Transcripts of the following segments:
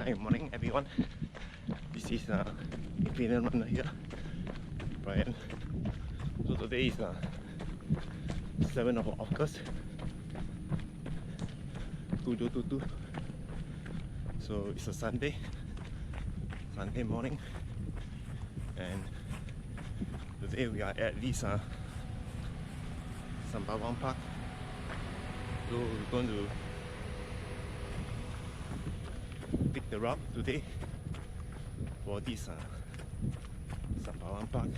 Hi, morning everyone. This is Colonial runner here, Brian. So today is 7th of August 2022. So it's a Sunday morning, and today we are at this Sembawang Park. So we're going to take the route today for this Sembawang Park,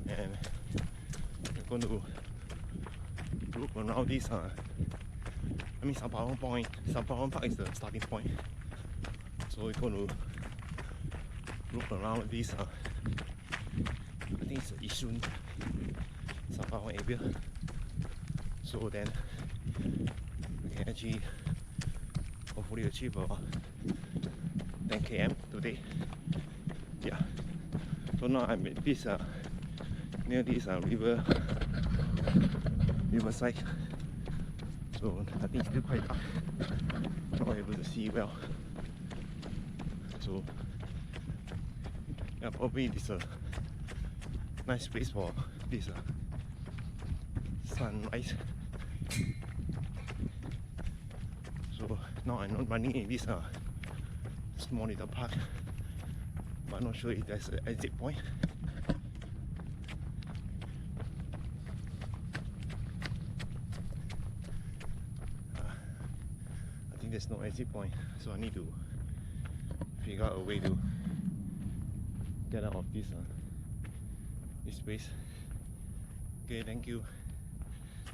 and we're going to look around this Sembawang Point. Sembawang Park is the starting point, so we're going to look around this I think it's Yishun Sembawang area, so then we can actually hopefully achieve 10 km today. Yeah. So now I'm at this near this riverside. So I think it's still quite dark. Not able to see well. So yeah, probably this a nice place for this sunrise. So now I'm not running in this small little park, but I'm not sure if there's an exit point. I think there's no exit point, so I need to figure out a way to get out of this place. Okay, thank you.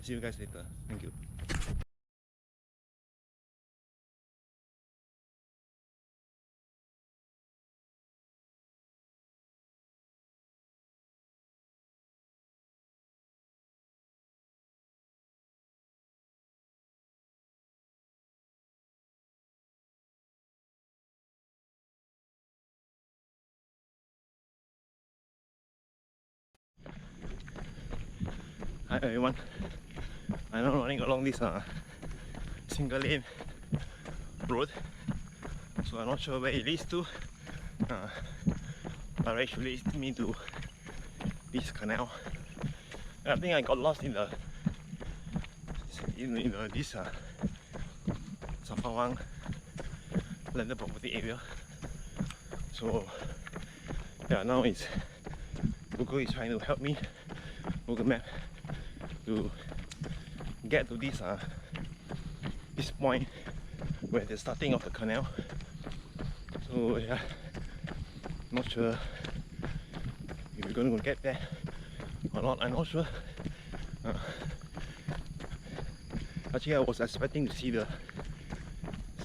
See you guys later. Thank you. Hi everyone, I'm now running along this single lane road, so I'm not sure where it leads to, but it actually leads me to this canal. I think I got lost in this Sembawang landed property area. So yeah, now it's Google is trying to help me, Google Map, to get to this point where the starting of the canal. So yeah, not sure if we're going to get there or not. I'm not sure. Actually, I was expecting to see the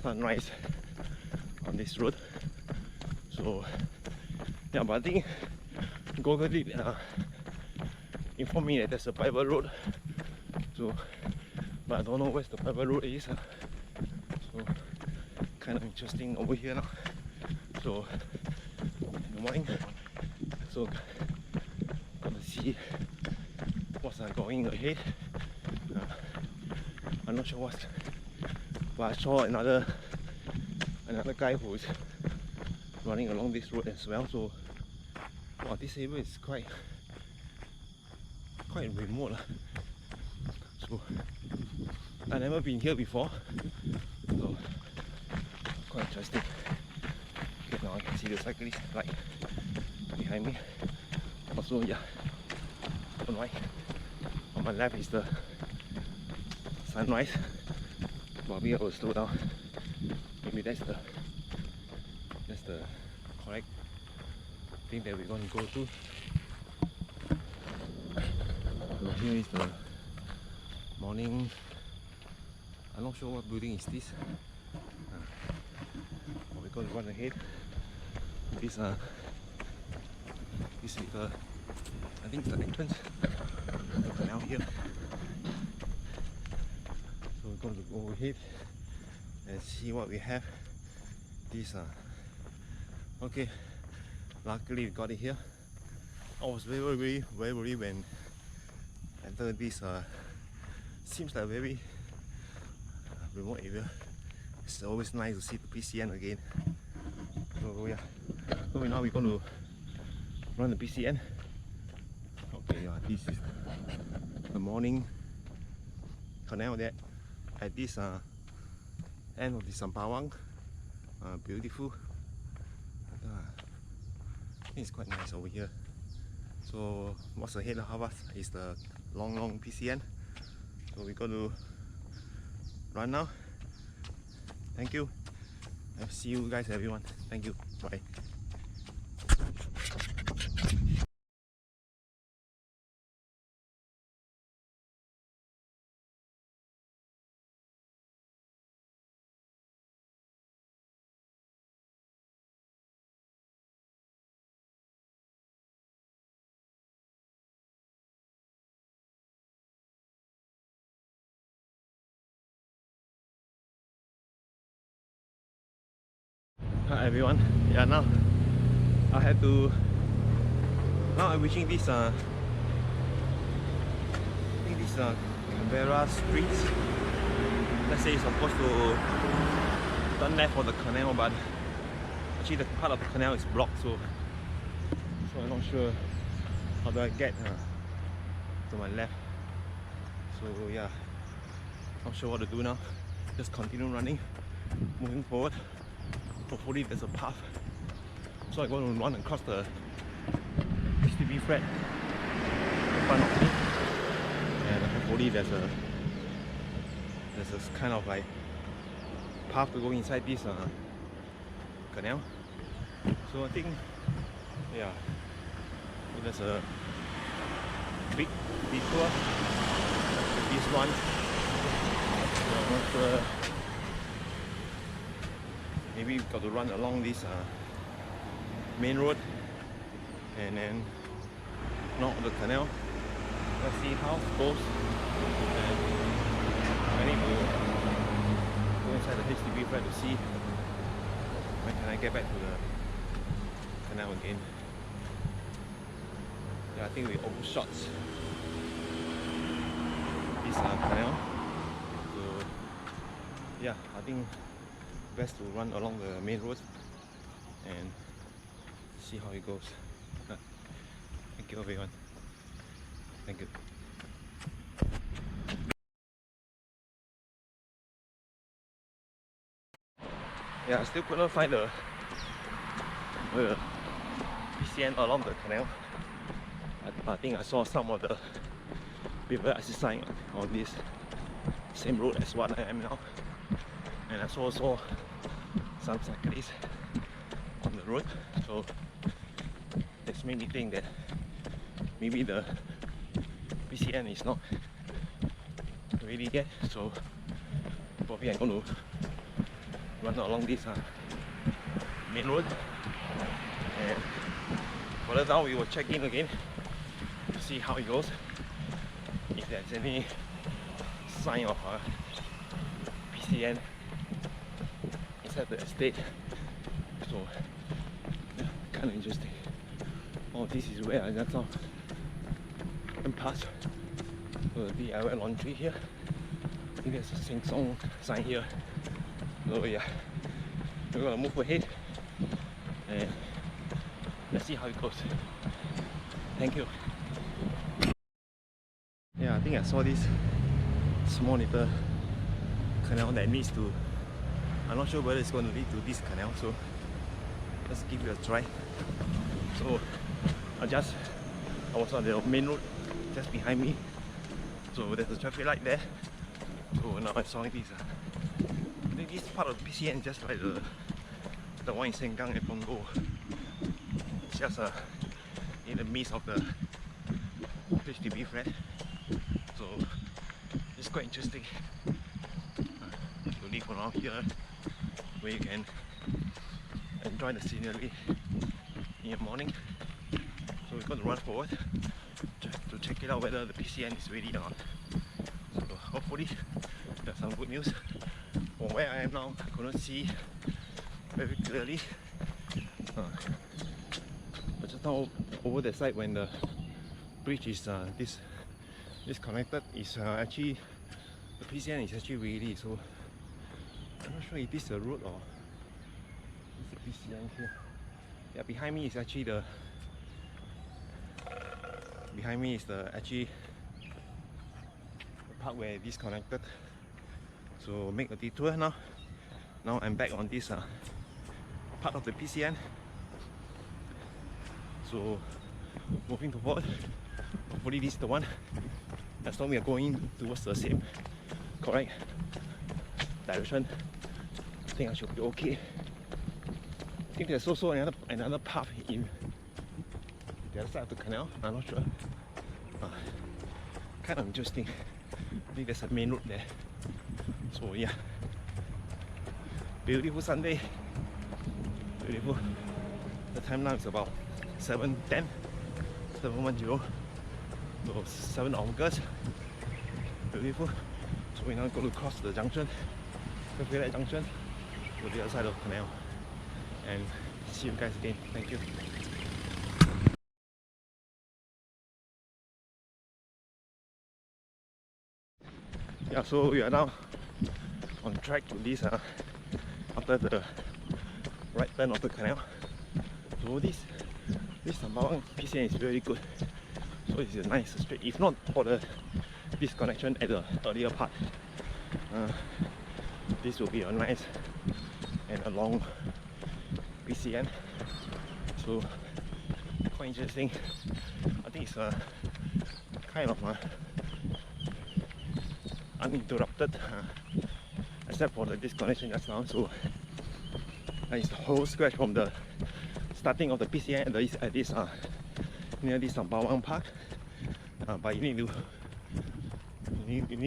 sunrise on this road. So yeah, but I think Google did inform me that there's a private road, so but I don't know where the private road is, so kind of interesting over here now. So in the morning, so gonna see what's going ahead. I'm not sure what's, but I saw another guy who's running along this road as well. So wow, this area is quite remote. So I've never been here before, so quite interesting. Okay, now I can see the cyclist right behind me. Also, yeah, on my left is the sunrise. Probably I will slow down. Maybe that's the correct thing that we're going to go to. So here is the morning. I'm not sure what building is this. But we're going to run ahead. This little, I think it's the entrance to the canal here. So we're going to go ahead and see what we have. This okay, luckily we got it here. I was very worried when I entered this seems like a very remote area. It's always nice to see the PCN again. So yeah, so now we're going to run the PCN. Okay, yeah, this is the morning canal there at this end of the Sembawang. Beautiful. It's quite nice over here. So what's ahead of us is the long PCN. So we're going to run now. Thank you. I'll see you guys, everyone. Thank you. Bye. Hi everyone. Yeah, now I'm reaching this I think this Canberra streets. Let's say it's supposed to turn left for the canal, but actually the part of the canal is blocked, so I'm not sure how do I get to my left. So yeah, not sure what to do now. Just continue running, moving forward. Hopefully there's a path. So I'm going to run across the HDB flat in front of me, and hopefully there's a kind of like path to go inside this canal. So I think, yeah, there's a big detour. This one, I'm not sure. Maybe we've got to run along this main road and then not the canal. Let's see how it goes. And I need to go inside the HDB flat to see when can I get back to the canal again. Yeah, I think we overshot this canal. So yeah, I think best to run along the main road and see how it goes. Thank you everyone. Thank you. Yeah, I still couldn't find the PCN along the canal. I think I saw some of the people exercising on this same road as what I am now. And I saw some cyclists on the road, so this made me think that maybe the PCN is not ready yet. So probably I'm going to run along this main road, and further down we will check in again to see how it goes, if there's any sign of PCN at the estate. So yeah, kind of interesting. Oh, this is where I just saw and pass the DIY laundry here. I think there's a Sing-Song sign here. So yeah, we're gonna move ahead and let's see how it goes. Thank you. Yeah, I think I saw this small little canal that needs to, I'm not sure whether it's going to lead to this canal, so let's give it a try. So I was on the main road just behind me, so there's a traffic light there. So now I saw this. I think this part of PCN is just like the one in Sengkang and Punggol. It's just in the midst of the HDB flat, so it's quite interesting to live around here, where you can enjoy the scenery in the morning. So we're going to run forward to check it out whether the PCN is ready or not. So hopefully there's some good news. From where I am now, I couldn't see very clearly. But just now over the side, when the bridge is disconnected, is actually the PCN is actually ready. So I'm not sure if this is a road or it's a PCN here. Yeah, behind me is actually the actually the part where disconnected. So make a detour now. Now I'm back on this part of the PCN. So moving forward, hopefully this is the one. As long as we are going towards the same correct direction, I think I should be okay. I think there's also another path in the other side of the canal. I'm not sure. Kind of interesting. I think there's a main road there. So yeah, beautiful Sunday. Beautiful. The time now is about 7:10, 7:10. So 7 August. Beautiful. So we're now going to cross the junction, the junction, to the other side of the canal. And see you guys again. Thank you. Yeah, so we are now on track to this after the right turn of the canal. So this Sembawang PCN is very good. So it's a nice straight. If not for the disconnection at the earlier part, this will be a nice and a long PCN. So quite interesting. I think it's kind of uninterrupted, except for the disconnection just now. So it's the whole stretch from the starting of the PCN at this near this Sembawang Park. But you need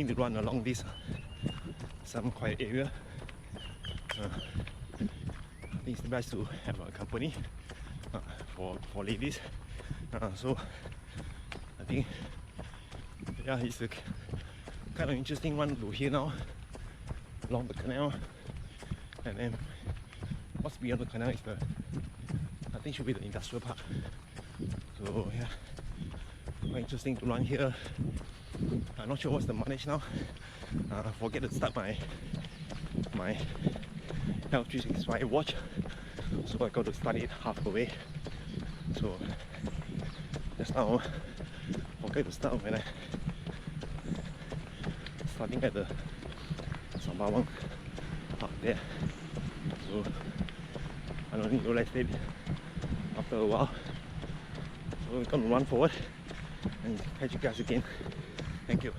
to run along this some quiet area. I think it's best to have a company for ladies. So I think yeah, it's a kind of interesting one to hear now along the canal. And then what's beyond the canal is I think should be the industrial park. So yeah, quite interesting to run here. I'm not sure what's the mileage now. Forget to start my L365 watch, so I got to start it halfway. So just now forget to start when I starting at the Sembawang up there. So I don't need to rest it after a while. So we're gonna run forward and catch you guys again. Thank you.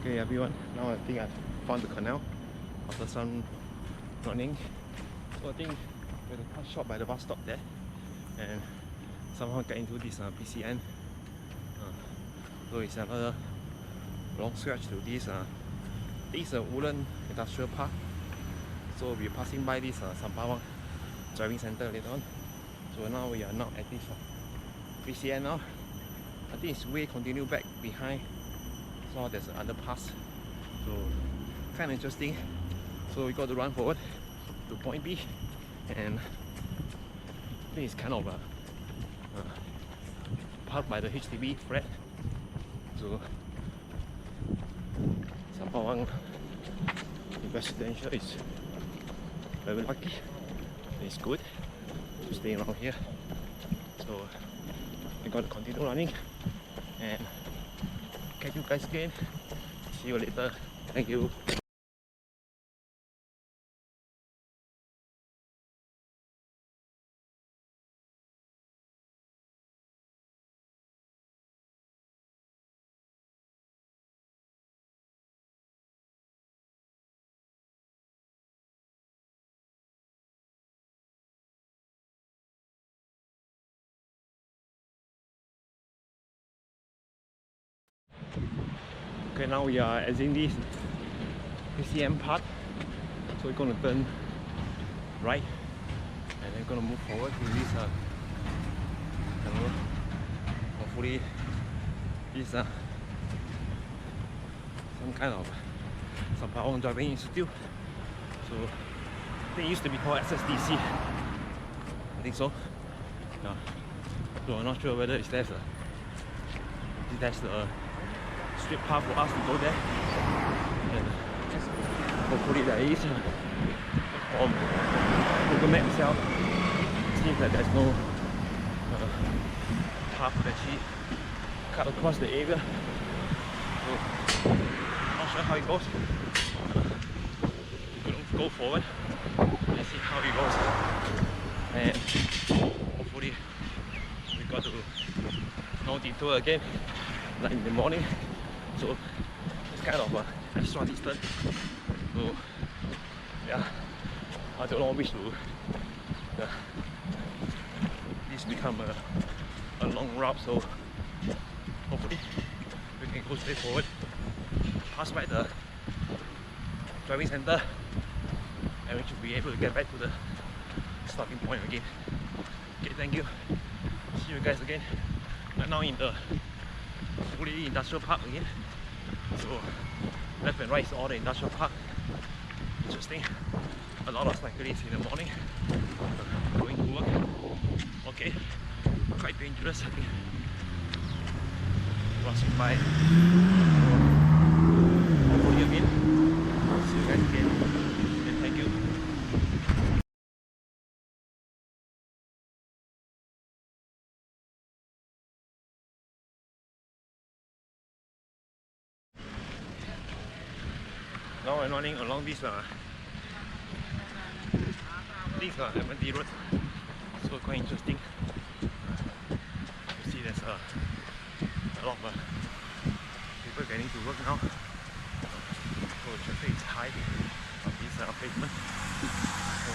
Okay everyone, now I think I've found the canal after some running. So I think we're gonna cut short by the bus stop there and somehow get into this PCN. So it's another long stretch to this this is a wooden industrial park. So we're passing by this Sembawang driving center later on. So now we are not at this PCN now. I think it's way continue back behind. So there's an underpass. So kind of interesting. So we got to run forward to point B, and I think it's kind of parked by the HDB flat. So Sembawang residential is very lucky. It's good to stay around here. So we got to continue running and catch you guys again. See you later. Thank you. Okay, now we are exiting this PCN part, so we're gonna turn right and then gonna move forward to this hopefully this some kind of Sembawang driving institute. So I think it used to be called SSDC. I think so. Yeah. So I'm not sure whether there's the straight path for us to go there. And hopefully there is. From Google Map itself, it seems that there's no path to actually cut across the area. So not sure how it goes. We'll go forward and see how it goes. And hopefully we got to no detour again, like in the morning. So it's kind of an extra distance. So yeah, I don't know which to. This become a long route, so hopefully we can go straight forward, pass by the driving center, and we should be able to get back to the starting point again. Okay, thank you. See you guys again. I'm now in the fully industrial park again. So left and right is all the industrial park. Interesting. A lot of cyclists in the morning going to work. Okay, quite dangerous, I think. Crossing by. Hopefully again. See you guys again. And thank you. Now I'm running along this Admiralty road, so quite interesting. You see there's a lot of people getting to work now, so traffic is high on this pavement. So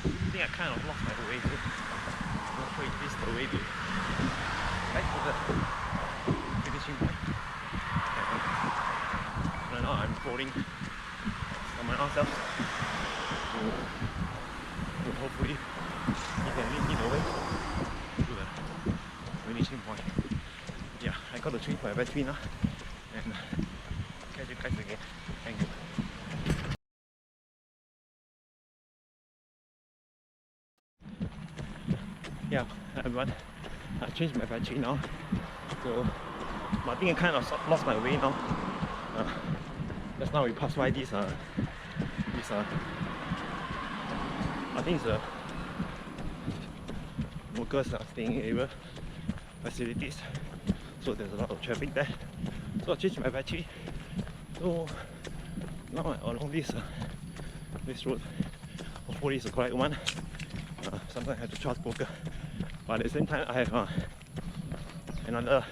I think I kind of lost my way, so I'm not sure if this is the way to back to the finishing point. Right now I'm following someone else, so hopefully he can lead me the way to the finishing point. Yeah, I got to change my battery now, and catch you guys again. Thank you. Yeah, everyone, I changed my battery now, so I think I kind of lost my way now. Just now we passed by this I think it's a workers staying area facilities, so there's a lot of traffic there. So I changed my battery. So now I'm along this road. Hopefully it's the correct one. Sometimes I have to charge poker, but at the same time I have another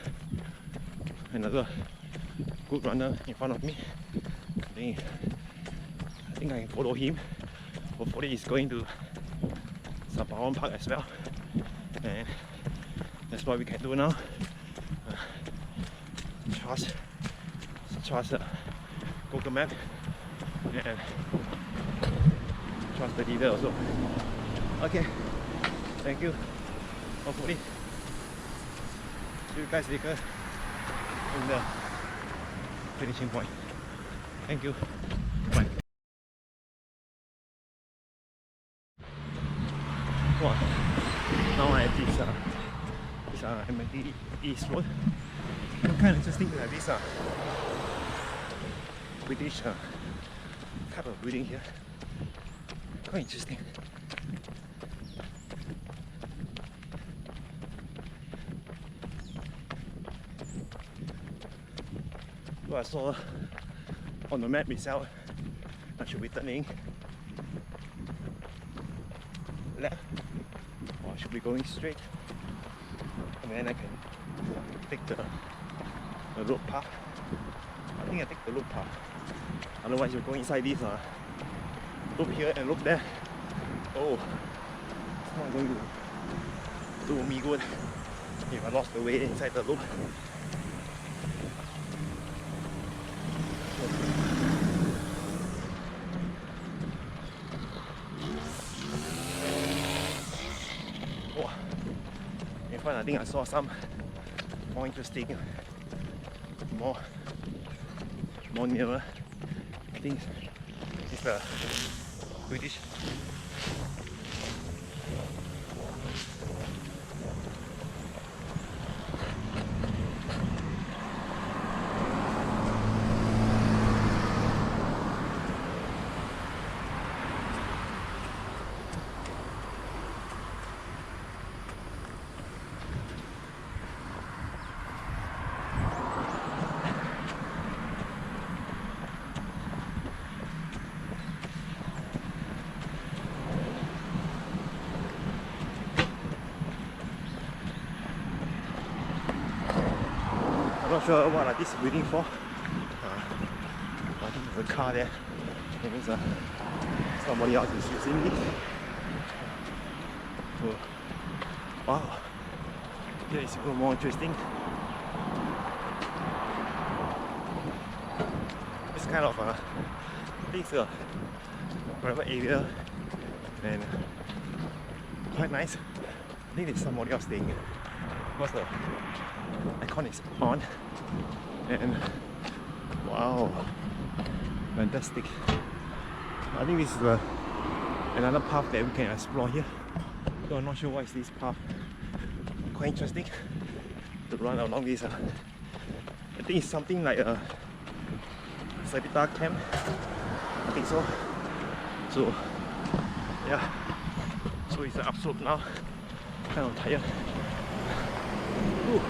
good runner in front of me. I think I can follow him. Hopefully he's going to Sembawang Park as well, and that's what we can do now. Trust Google Map and trust the leader also. Okay, thank you. Hopefully see you guys later in the finishing point. Thank you. Bye. Wow. Now I have this Admiralty East Road. It's kind of interesting to have this British type of building here. Quite interesting. So I saw on the map itself I should be turning left, or I should be going straight, and then I can take the road path. I think I take the road path, otherwise you're going inside this loop here and loop there. Oh, it's not going to do me good if I lost the way inside the loop. Oh, in front I think I saw some more interesting, more nearer. I think it's the British. I'm not sure what this is waiting for. I think there's a car there. It means somebody else is using it. So, wow, here is even more interesting. It's kind of I think it's a private area and quite nice. I think there's somebody else staying because the aircon is on. And wow, fantastic. I think this is another path that we can explore here. So I'm not sure what is this path. Quite interesting to run along this. I think it's something like a Sabita camp. I think so. So yeah. So it's an upslope now. Kind of tired. Ooh.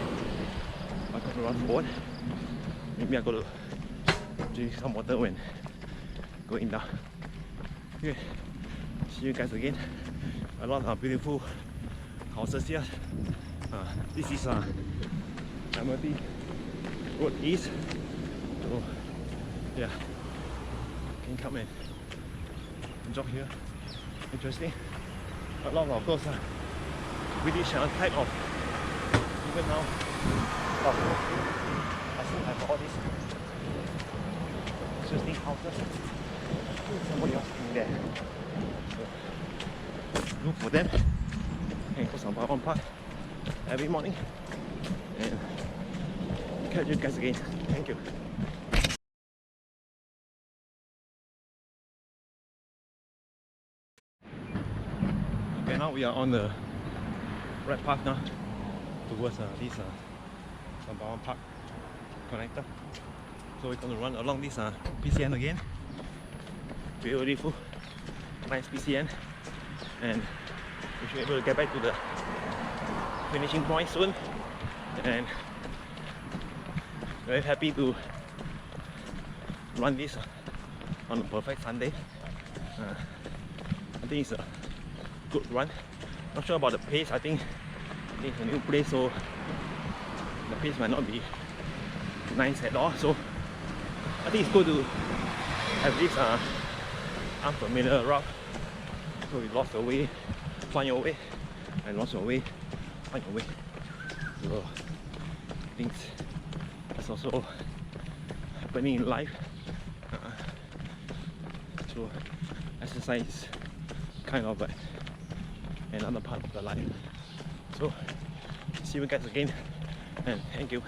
I'm going to run forward. Maybe I got to drink some water when going down. Okay, see you guys again. A lot of beautiful houses here. This is Admiralty Road East. So yeah, can come and jog here. Interesting. A lot of those British type of, even now, I still have all these interesting houses. Somebody else in there. So look for them and go Sembawang Park every morning. And catch you guys again. Thank you. Okay, now we are on the right path now towards this Sembawang Park connector. So we're going to run along this PCN again. Beautiful, nice PCN, and we should be able to get back to the finishing point soon. And very happy to run this on a perfect Sunday. I think it's a good run. Not sure about the pace. I think it's a new place, so the pace might not be nice at all. So I think it's good to have this unfamiliar route. So we lost our way, find your way, and lost your way, find your way. So I think that's also happening in life. So exercise is kind of like another part of the life. So see you guys again, and thank you.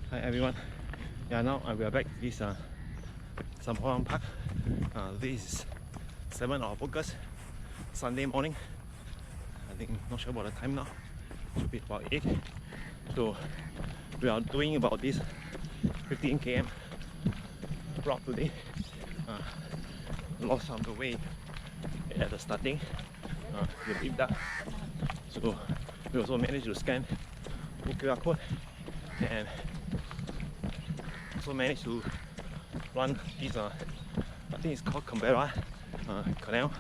Hi everyone. Yeah, now we are back to this Sembawang Park. This is 7th of August, Sunday morning. I think, not sure about the time now. Should be about 8. So we are doing about this 15 km route today. Lost some of the way at the starting. We beat that. So we also managed to scan the QR code and also managed to run this, I think it's called Canberra Canal.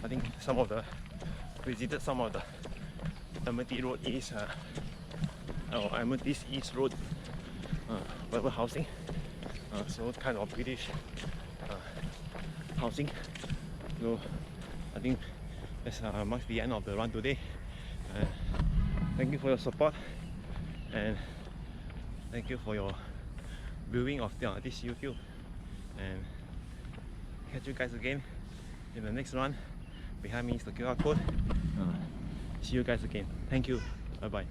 I think visited some of the Admiralty Road East, or Admiralty East Road, whatever housing. So kind of British housing. So I think that's marks the end of the run today. Thank you for your support, and thank you for your viewing of this YouTube, and catch you guys again in the next run. Behind me is the QR code. See you guys again. Thank you. Bye bye.